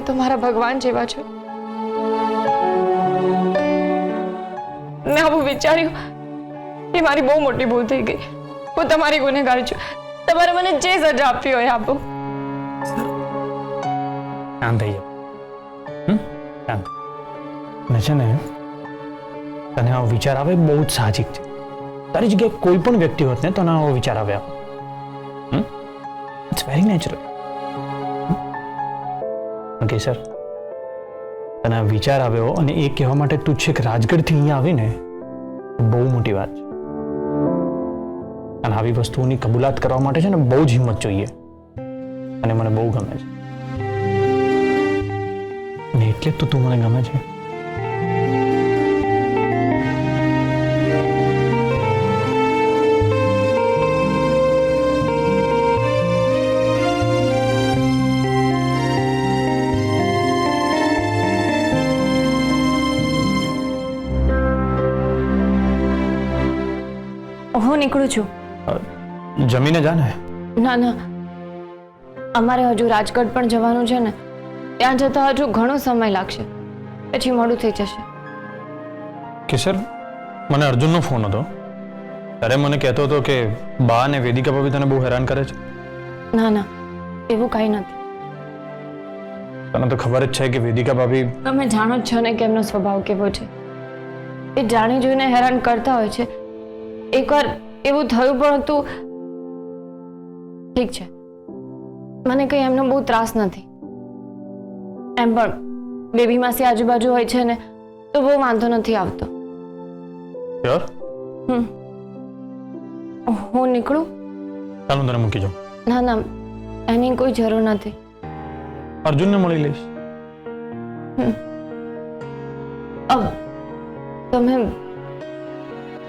તો મારા ભગવાન જેવા છો. મેં આવું વિચાર્યું એ મારી બહુ મોટી ભૂલ થઈ ગઈ. હું તમારી ગુનેગાર છું. તમારે મને જે સજા આપવી હોય આપો. શાંત થઈ જાઓ. શાંત. ને છે ને તને આવો વિચાર આવે બહુ જ સાહજિક છે. તારી જગ્યાએ કોઈ પણ વ્યક્તિ હોત ને તને આવો વિચાર આવે. It's very natural. Okay sir, તને આ વિચાર આવ્યો અને એ કહેવા માટે તું છેક રાજગઢથી અહીંયા આવીને બહુ મોટી વાત છે. અને આવી વસ્તુઓની કબૂલાત કરવા માટે છે ને બહુ જ હિંમત જોઈએ અને મને બહુ ગમે છે. ને એટલે જ તો તું મને ગમે છે. હું નીકળું છું. જમીને જા ને. ના ના, અમારે હજુ રાજગઢ પણ જવાનું છે ને. ત્યાં જતા હજુ ઘણો સમય લાગશે, પછી મોડું થઈ જશે. કિશોર, મને અર્જુનનો ફોન હતો. ત્યારે મને કહેતો હતો કે બા અને વેદિકા ભાભી તને બહુ હેરાન કરે છે. ના ના, એવું કાંઈ નથી. તને તો ખબર જ છે કે વેદિકા ભાભી... તમે જાણો જ છો ને કે એમનો સ્વભાવ કેવો છે. એ જાણી જોઈને હેરાન કરતા હોય છે. એકવાર એવું થયું પણ હતું. ઠીક છે, મને કંઈ એમનો બહુ ત્રાસ નથી. એમ પણ બેબી માસી આજુબાજુ હોય છે ને તો બહુ વાંધો નથી આવતો. શ્યોર? હું નીકળું? ચાલ હું તને મૂકી જાઉં. ના ના, એની કોઈ જરૂર નથી. અર્જુનને મળી લઈશ. તમે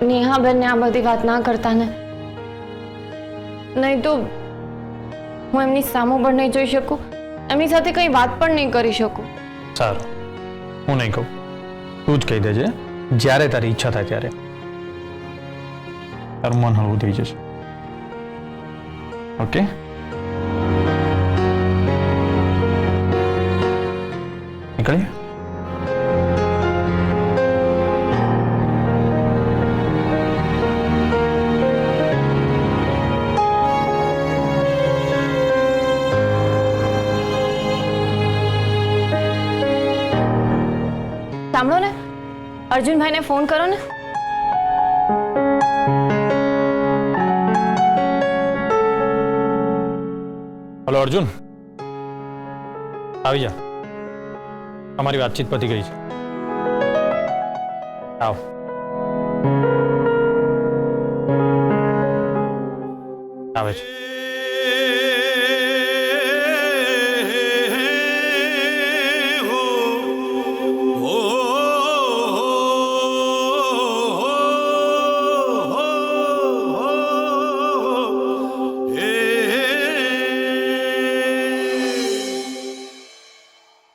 નેહાબેનને આ બધી વાત ના કરતા ને. નહીં તો હું એમની સામું પણ નહીં જોઈ શકું, એમની સાથે કંઈ વાત પણ નહીં કરી શકું. સારું, હું નહીં કહું. તું જ કહી દેજે જ્યારે તારી ઈચ્છા થાય ત્યારે. તારું મન હળવું થઈ જશે. ઓકે? નીકળીએ? સાંભળો ને, અર્જુનભાઈને ફોન કરો ને. હલો અર્જુન, આવી જા. અમારી વાતચીત પતી ગઈ છે. આવ. આવે છે.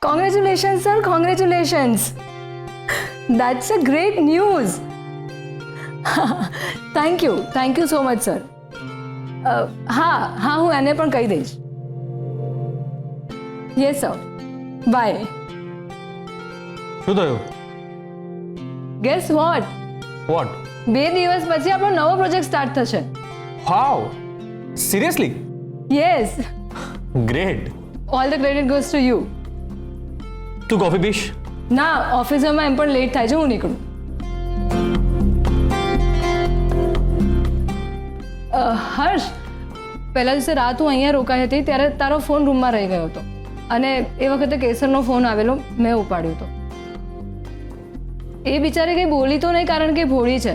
Congratulations, sir. Congratulations. That's a great news. Thank you. Thank you so much, sir. હા હું એને પણ કહી દઈશ. Yes sir. બાય. શું થયું? Gas vote? વોટ? 2 દિવસ પછી આપણો નવો પ્રોજેક્ટ સ્ટાર્ટ થશે. How? Seriously? Yes. Great. All the credit goes to you. તું કોફી પીશ? ના, ઓફિસમાં એમ પણ લેટ થાય છે, હું નીકળું. હર્ષ, પહેલા દિવસે રાત હું અહીંયા રોકાઈ હતી ત્યારે તારો ફોન રૂમમાં રહી ગયો હતો અને એ વખતે કેસરનો ફોન આવેલો, મેં ઉપાડ્યો હતો. એ બિચારી કંઈ બોલી તો નહીં કારણ કે ભોળી છે,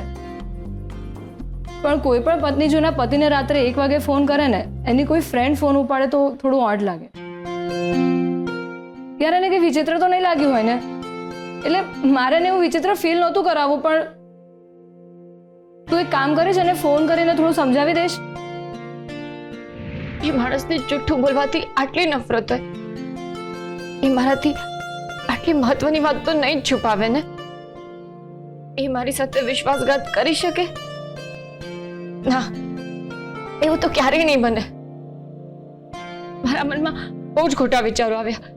પણ કોઈ પણ પત્ની જોના પતિને રાત્રે 1 વાગે ફોન કરે ને, એની કોઈ ફ્રેન્ડ ફોન ઉપાડે તો થોડું ઓડ લાગે. યાર, એને કંઈ વિચિત્ર તો નહીં લાગ્યું હોય ને? એટલે મારે એને એવું વિચિત્ર ફીલ નહોતું કરાવવું, પણ તું એક કામ કરીશ અને ફોન કરીને થોડું સમજાવી દઈશ. એ માણસને જૂઠું બોલવાથી આટલી નફરત હોય, એ મારાથી આટલી મહત્વની વાત તો નહીં જ છુપાવે ને. એ મારી સાથે વિશ્વાસઘાત કરી શકે? ના, એવું તો ક્યારેય નહીં બને. મારા મનમાં બહુ જ ખોટા વિચારો આવ્યા.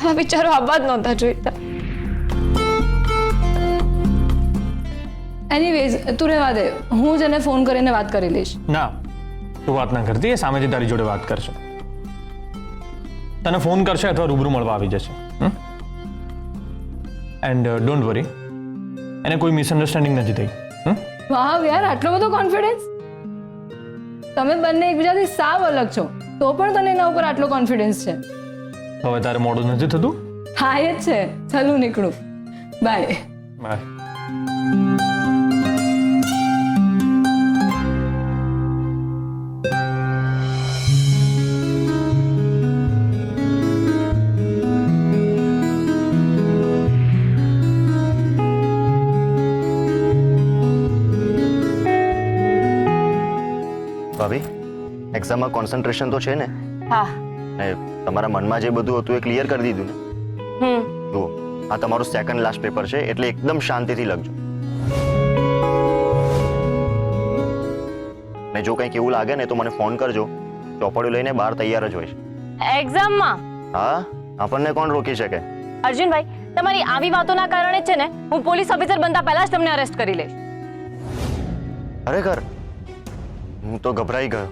આવા વિચારો આવવા જ નહોતા જોઈતા. એનીવેઝ તું રહેવા દે, હું જ એને ફોન કરીને વાત કરી લઈશ. ના, તું વાત ના કરતી, એ સામેથી તારી જોડે વાત કરશે. તને ફોન કરશે અથવા રૂબરૂ મળવા આવી જશે. એન્ડ ડોન્ટ વરી, એને કોઈ મિસઅન્ડરસ્ટેન્ડિંગ નથી થઈ. વાહ યાર, આટલો બધો કોન્ફિડન્સ! તમે બંને એકબીજાથી સાવ અલગ છો, તો પણ તને એના ઉપર આટલો કોન્ફિડન્સ છે. હવે તારે મોડું નથી થતું? હા એ જ છે. ચાલ હું નીકળું. બાય. બાય. ભાભી, એક્ઝામમાં કોન્સન્ટ્રેશન તો છે ને? હા. ને તમારા મનમાં જે બધું હતું એ ક્લિયર કરી દીધું ને? જુઓ, આ તમારું સેકન્ડ લાસ્ટ પેપર છે, એટલે એકદમ શાંતિથી લખજો. ને જો કંઈક એવું લાગે ને તો મને ફોન કરજો. ચોપડીઓ લઈને બહાર તૈયાર જ હોય છે. એક્ઝામમાં હા, આપણને કોણ રોકી શકે? અર્જુનભાઈ, તમારી આવી વાતોના કારણે છે ને હું પોલીસ ઓફિસર બનતા પહેલા જ તમને અરેસ્ટ કરી લઈશ. ખરેખર હું તો ગભરાઈ ગયો.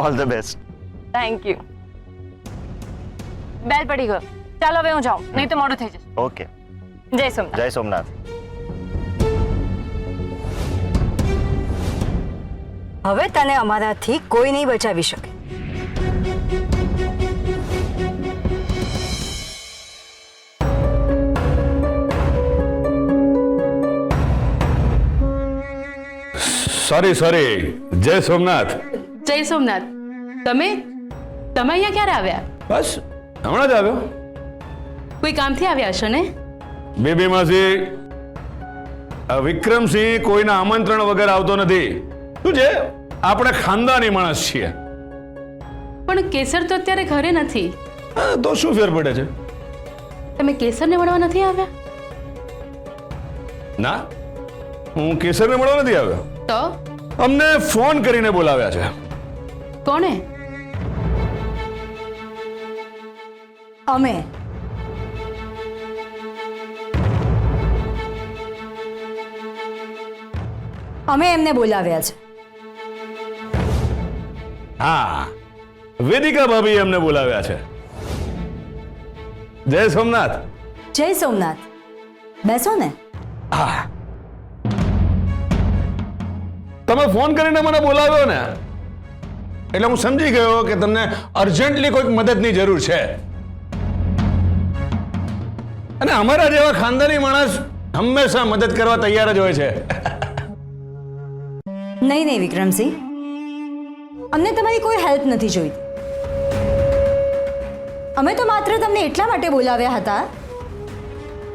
All the best. Thank you. Bell પડી ગયો. ચાલો હવે હું જાઉં, નહીં તો મોડું થઈ જશે. ઓકે. જય સોમનાથ. જય સોમનાથ. હવે તને અમારાથી કોઈ નહીં બચાવી શકે. સોરી, જય સોમનાથ. જય સોમનાથ. તમે અહીંયા ક્યારે આવ્યા? બસ હમણાં જ આવ્યો. કોઈ કામથી આવ્યા હશો ને? બેબી માસી, આ વિક્રમસિંહ કોઈના આમંત્રણ વગર આવતો નથી. શું છે, આપણે ખાનદાની માણસ છીએ. પણ કેસર તો અત્યારે ઘરે નથી. હા, તો શું ફેર પડે છે? તમે કેસરને મળવા નથી આવ્યા? ના, હું કેસરને મળવા નથી આવ્યો. તો અમને ફોન કરીને બોલાવ્યા છે. કોણે? અમે એમને બોલાવ્યા છે. હા, વેદિકા ભાભી અમને બોલાવ્યા છે. જય સોમનાથ. જય સોમનાથ. બેસો ને. હા, તમે ફોન કરીને મને બોલાવ્યો ને, એટલે હું સમજી ગયો કે તમને અર્જન્ટલી કોઈક મદદની જરૂર છે. અને અમારા જેવા ખાનદાની માણસ હંમેશા મદદ કરવા તૈયાર જ હોય છે. નહીં વિક્રમસિંહ, અમને તમારી કોઈ હેલ્પ નથી જોઈતી. અમે તો માત્ર તમને એટલા માટે બોલાવ્યા હતા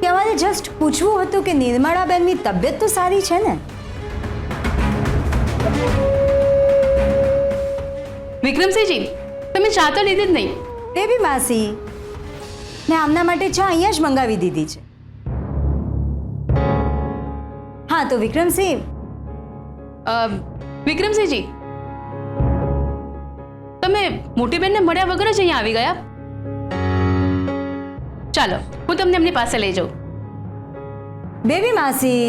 કે અમારે જસ્ટ પૂછવું હતું કે નિર્મળાબેનની તબિયત તો સારી છે ને? વિક્રમસિંહજી, તમે ચા તો લીધી જ નહીં. બેબી માસી, મેં આમના માટે ચા અહીંયા જ મંગાવી દીધી છે. હા તો વિક્રમસિંહ, વિક્રમસિંહજી, તમે મોટી બેનને મળ્યા વગર જ અહીંયા આવી ગયા? ચાલો, હું તમને એમની પાસે લઈ જાઉં. બેબી માસી,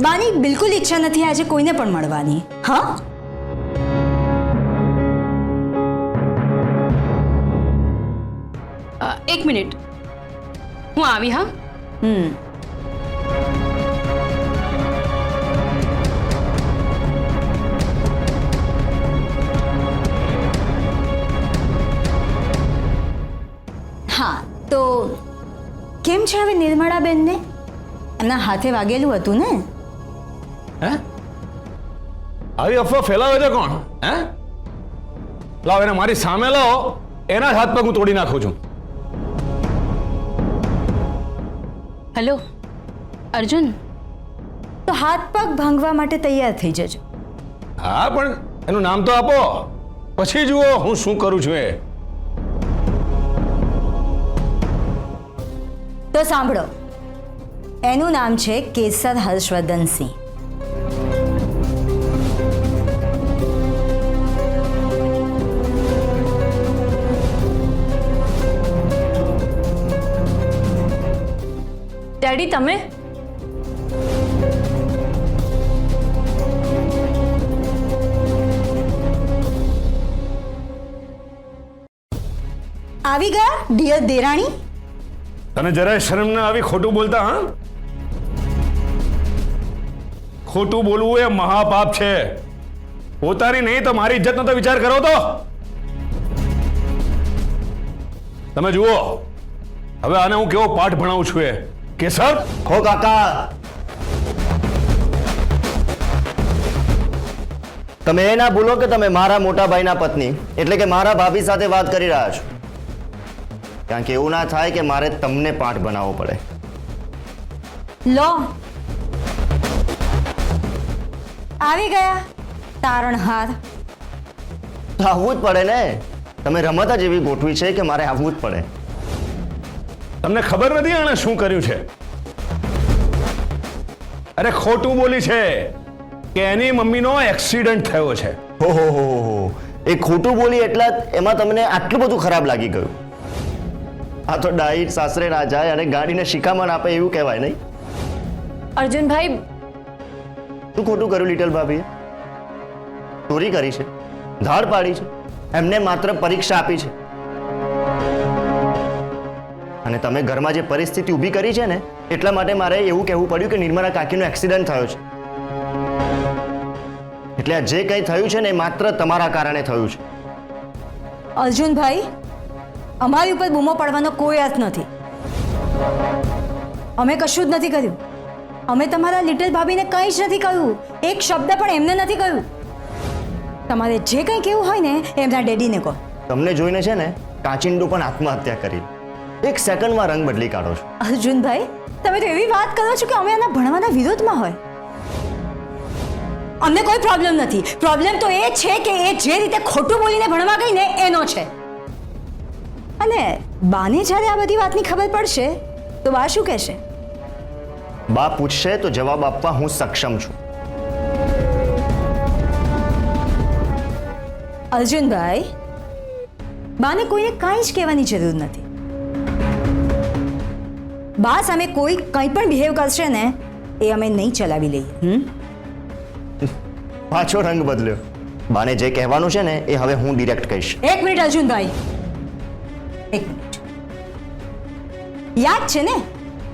બાની બિલકુલ ઈચ્છા નથી આજે કોઈને પણ મળવાની. હા, એક મિનિટ, હું આવી. હા. હા તો કેમ છે હવે નિર્મળાબેનને? એમના હાથે વાગેલું હતું ને? હે? આવી અફવા ફેલાવે છે કોણ? હે? લાવો એને મારી સામે લાવો, એના જ હાથ પગ હું તોડી નાખું છું. હેલો અર્જુન. તો હાથ પગ ભાંગવા માટે તૈયાર થઈ જજો. હા, પણ એનું નામ તો આપો, પછી જુઓ હું શું કરું છું. એ તો સાંભળો, એનું નામ છે કેસર હર્ષવર્ધનસિંહ. ડેડી તમે આવી ગયા ડિયર દેરાણી? તને જરાય શરમ ના આવી ખોટું બોલતા? હા, ખોટું બોલવું એ મહાપાપ છે. પોતાની નહીં તો મારી ઇજ્જતનો તો વિચાર કરો. તો તમે જુઓ, હવે આને હું કેવો પાઠ ભણાવું છું. એ કેસર, હો કાકા, તમે એ ના ભૂલો કે તમે મારા મોટા ભાઈના પત્ની એટલે કે મારા ભાભી સાથે વાત કરી રહ્યા છો. કારણ કે એવું ના થાય કે મારે તમને પાઠ બનાવવો પડે. લો આવી ગયા તારણહાર. તો આવવું જ પડે ને. તમે રમત જ એવી ગોઠવી છે કે મારે આવવું જ પડે. તમને ખબર નથી આણે શું કર્યું છે? અરે ખોટું બોલી છે કે એની મમ્મીનો એક્સિડન્ટ થયો છે. હો, એ ખોટું બોલી એટલા એમાં તમને આટલું બધું ખરાબ લાગી ગયું? આ તો ડાઈટ સાસરે ના જાય અને ગાડીને શિખામણ આપે એવું કહેવાય નહીં? અર્જુનભાઈ, શું ખોટું કર્યું લિટલ ભાભીએ? ચોરી કરી છે, ધાડ પાડી છે, એમને માત્ર પરીક્ષા આપી છે. અને તમે ઘરમાં જે પરિસ્થિતિ ઊભી કરી છે ને એટલા માટે મારે એવું કહેવું પડ્યું કે નિર્મલા કાકીનો એક્સિડન્ટ થયો છે. એટલે આ જે કંઈ થયું છે ને એ માત્ર તમારા કારણે થયું છે. અર્જુનભાઈ, અમારી ઉપર બૂમો પડવાનો કોઈ અર્થ નથી. અમે કશું જ નથી કર્યું. અમે તમારા લિટલ ભાભીને કંઈ જ નથી કહ્યું. એક શબ્દ પણ એમને નથી કહ્યું. તમારે જે કંઈ કહેવું હોય ને એમના ડેડીને કહો. તમને જોઈને છે ને કાચિંડો પણ આત્મહત્યા કરી. એક સેકન્ડમાં રંગ બદલી કાઢો છો. અર્જુનભાઈ, તમે તો એવી વાત કરો છો કે અમે આના ભણવાના વિરોધમાં હોય. અમને કોઈ પ્રોબ્લેમ નથી. પ્રોબ્લેમ તો એ છે કે એ જે રીતે ખોટું બોલીને ભણવા ગઈ ને એનો છે. અને બાને જ્યારે આ બધી વાતની ખબર પડશે તો બા શું કહેશે? બા પૂછશે તો જવાબ આપવા હું સક્ષમ છું. અર્જુનભાઈ, બાને કોઈને કાંઈ જ કહેવાની જરૂર નથી. બા સામે કોઈ કંઈ પણ બિહેવ કરશે ને એ અમે નહીં ચલાવી લઈએ. પાછો રંગ બદલ્યો. બાને જે કહેવાનું છે ને એ હવે હું ડિરેક્ટ કહીશ. એક મિનિટ અર્જુનભાઈ, એક મિનિટ. યાદ છે ને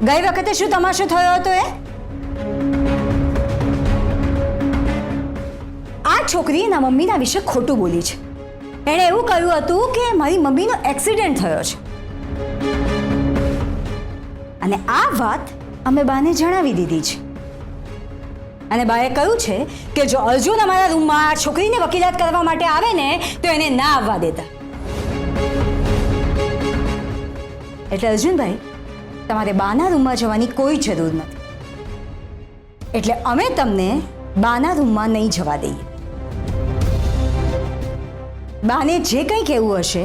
ગઈ વખતે શું તમાશો થયો હતો? આ છોકરી એના મમ્મીના વિશે ખોટું બોલી છે. એણે એવું કહ્યું હતું કે મારી મમ્મીનો એક્સિડન્ટ થયો છે. અને આ વાત અમે બાને જણાવી દીધી છે. અને બાએ કહ્યું છે કે જો અર્જુન અમારા રૂમમાં આ છોકરીને વકીલાત કરવા માટે આવે ને તો એને ના આવવા દેતા. એટલે અર્જુનભાઈ, તમારે બાના રૂમમાં જવાની કોઈ જરૂર નથી. એટલે અમે તમને બાના રૂમમાં નહીં જવા દઈએ. બાને જે કંઈ કહેવું હશે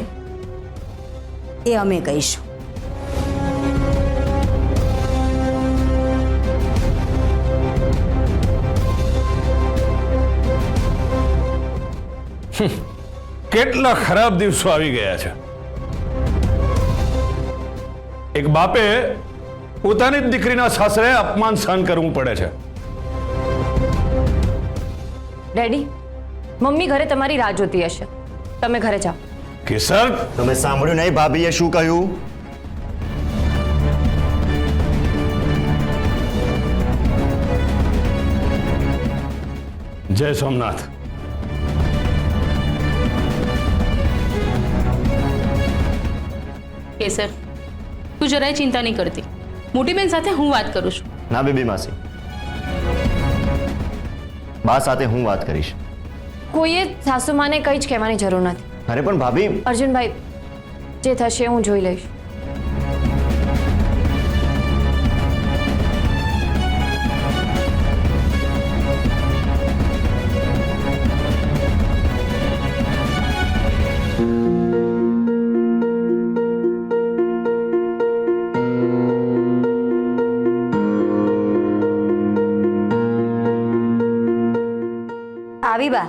એ અમે કહીશું. કેટલા ખરાબ દિવસો આવી ગયા છે. એક બાપે પોતાની જ દીકરીના સાસરે અપમાન સહન કરવું પડે છે. ડેડી, મમ્મી ઘરે તમારી રાહ જોતી હશે. તમે ઘરે જાઓ. કેસર, તમે સાંભળ્યું નહીં ભાભીએ શું કહ્યું? જય સોમનાથ. કેસર, તું જરાય ચિંતા નહીં કરતી. મોટી બેન સાથે હું વાત કરું છું. ના બેબી માસી, બા સાથે હું વાત કરીશ. કોઈએ સાસુમાને કંઈ જ કહેવાની જરૂર નથી. અરે પણ ભાભી, અર્જુનભાઈ, જે થશે હું જોઈ લઈશ. આવી બા.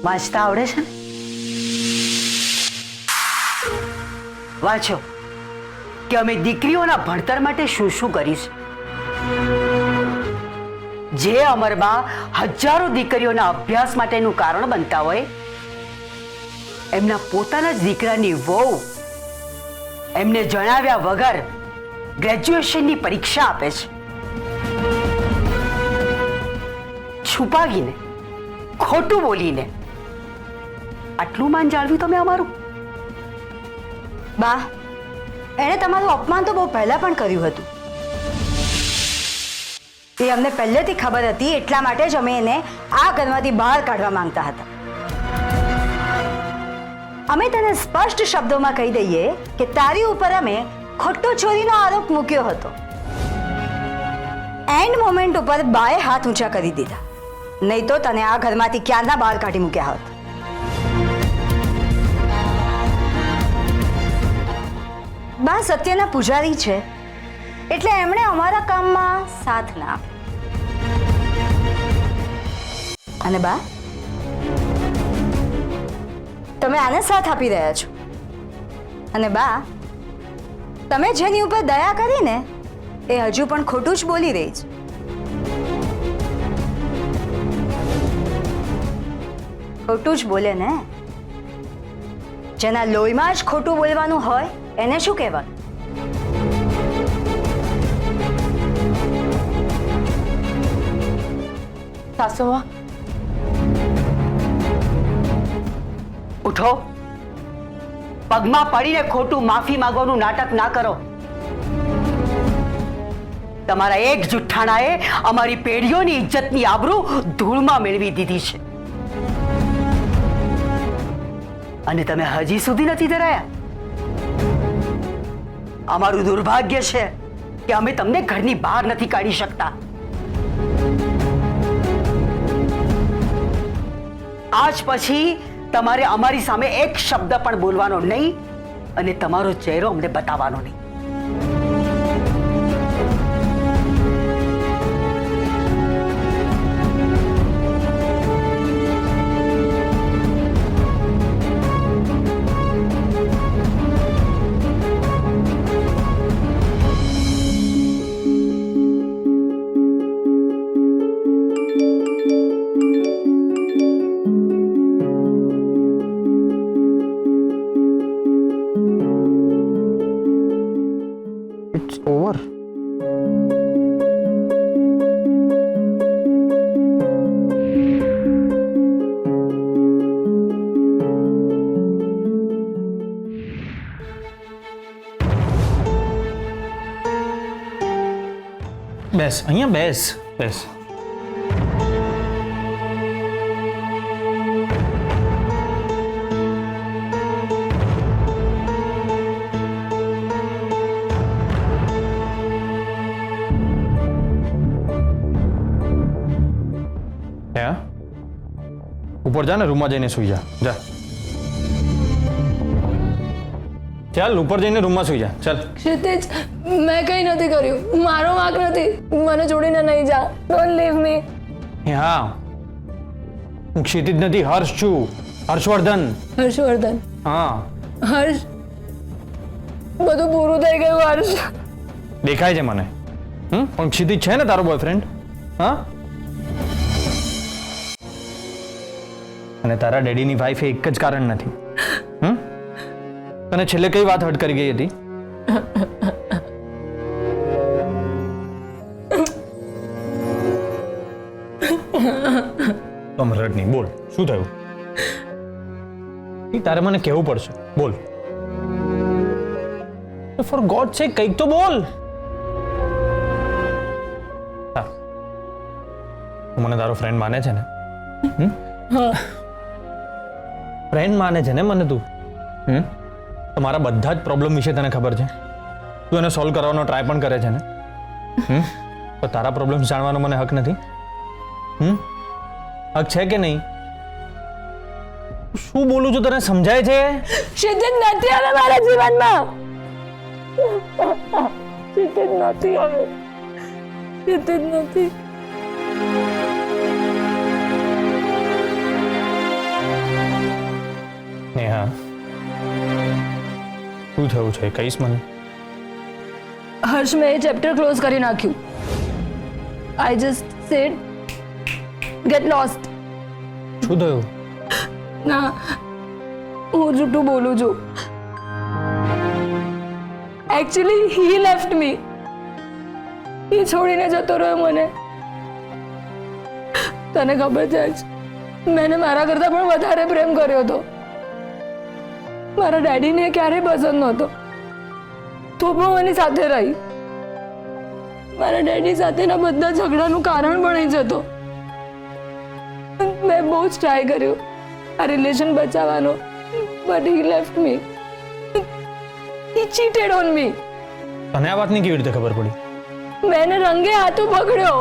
વાંચતા આવડે છે ને? વાંચો કે અમે દીકરીઓના ભણતર માટે શું શું કરીશું. જે અમરમાં હજારો દીકરીઓના અભ્યાસ માટેનું કારણ બનતા હોય, એમના પોતાના જ દીકરાની વહુ એમને જણાવ્યા વગર ગ્રેજ્યુએશનની પરીક્ષા આપે છે. છુપાવીને, ખોટું બોલીને. આટલું માન જાળવ્યું તમે અમારું. બા, એણે તમારું અપમાન તો બહુ પહેલા પણ કર્યું હતું. એ અમને પહેલેથી ખબર હતી, એટલા માટે જ અમે એને આ ઘરમાંથી બહાર કાઢવા માંગતા હતા. અમે તને સ્પષ્ટ શબ્દોમાં કહી દઈએ કે તારી ઉપર અમે ખોટો ચોરીનો આરોપ મૂક્યો હતો. એન્ડ મોમેન્ટ ઉપર બાએ હાથ ઊંચા કરી દીધા, નહીં તો તને આ ઘરમાંથી ક્યારના બહાર કાઢી મૂક્યા હોત. બા સત્યના પૂજારી છે, એટલે એમણે અમારા કામમાં સાથ ના આપ્યો. અને બા, તમે આને સાથ આપી રહ્યા છો. અને બા, તમે જેની ઉપર દયા કરીને એ હજુ પણ ખોટું જ બોલી રહી છે. ખોટું જ બોલે ને. જેના લોહીમાં જ ખોટું બોલવાનું હોય એને શું કહેવાનું? સાસુમાં ઉઠો, પગમાં પડીને ખોટું માફી માંગવાનું નાટક ના કરો. તમારા એક જુઠ્ઠાણાએ અમારી પેઢીઓની ઇજ્જતની આબરૂ ધૂળમાં મેળવી દીધી છે, અને તમે હજી સુધી નથી ધરાયા. અમારું દુર્ભાગ્ય છે કે અમે તમને ઘરની બહાર નથી કાઢી શકતા. આજ પછી તમારે અમારી સામે એક શબ્દ પણ બોલવાનો નહીં, અને તમારો ચહેરો અમને બતાવવાનો નહીં. It's over. બેસ, અહીંયા બેસ, બેસ. ઉપર જા ને, રૂમમાં જઈને સુઈ જા. જા, ચાલ ઉપર જઈને રૂમમાં સુઈ જા. ચાલ. ક્ષિતિજ, મેં કંઈ નથી કર્યું. મારો વાંક નથી. મને છોડીને નહીં જા. ડોન્ટ લીવ મી. હા, હું ક્ષિતિજ નથી, હર્ષ છું. હર્ષવર્ધન. હર્ષવર્ધન. હા, હર્ષ, બધું પૂરું થઈ ગયું. હર્ષ, દેખાય છે મને. પણ ક્ષિતિજ છે ને તારો બોયફ્રેન્ડ? હા, અને તારા ડેડીની વાઈફ એ એક જ કારણ નથી. તને છેલ્લે કઈ વાત હર્ટ કરી ગઈ હતી? તો રડ નહીં, બોલ શું થયું? તારે મને કહેવું પડશે, બોલ. ફોર ગોડ સેક કંઈક તો બોલ. મને તારો ફ્રેન્ડ માને છે ને? ફ્રેન્ડ માને છે ને મને તું? તમારા બધા જ પ્રોબ્લેમ વિશે તને ખબર છે. તું એને સોલ્વ કરવાનો ટ્રાય પણ કરે છે ને? તો તારા પ્રોબ્લેમ્સ જાણવાનો મને હક નથી? હક છે કે નહીં? શું બોલું છું તને સમજાય છે? ક્ષિતિજ નથી હવે મારા જીવનમાં. ક્ષિતિજ નથી હવે. કહેતી જ નથી. નેહા શું થયું છે કહીશ મને? હર્ષ, મેં એ ચેપ્ટર ક્લોઝ કરી નાખ્યું. I just said get lost. શું થયું? ના, હું જૂઠું બોલું છું. એકચ્યુઅલી હી લેફ્ટ મી. એ છોડીને જતો રહ્યો મને. તને ખબર છે જ, મેં મારા કરતાં પણ વધારે પ્રેમ કર્યો હતો. મારા ડેડીને ક્યારેય પસંદ નહોતો, તો પણ એની સાથે રહી. મારા ડેડી સાથેના બધા ઝઘડાનું કારણ પણ એ જ હતો. મેં બહુ જ ટ્રાય કર્યું આ રિલેશન બચાવવાનો, but he left me. He cheated on me. તને આ વાતની કેવી રીતે ખબર પડી? મેં એને રંગે હાથો પકડ્યો.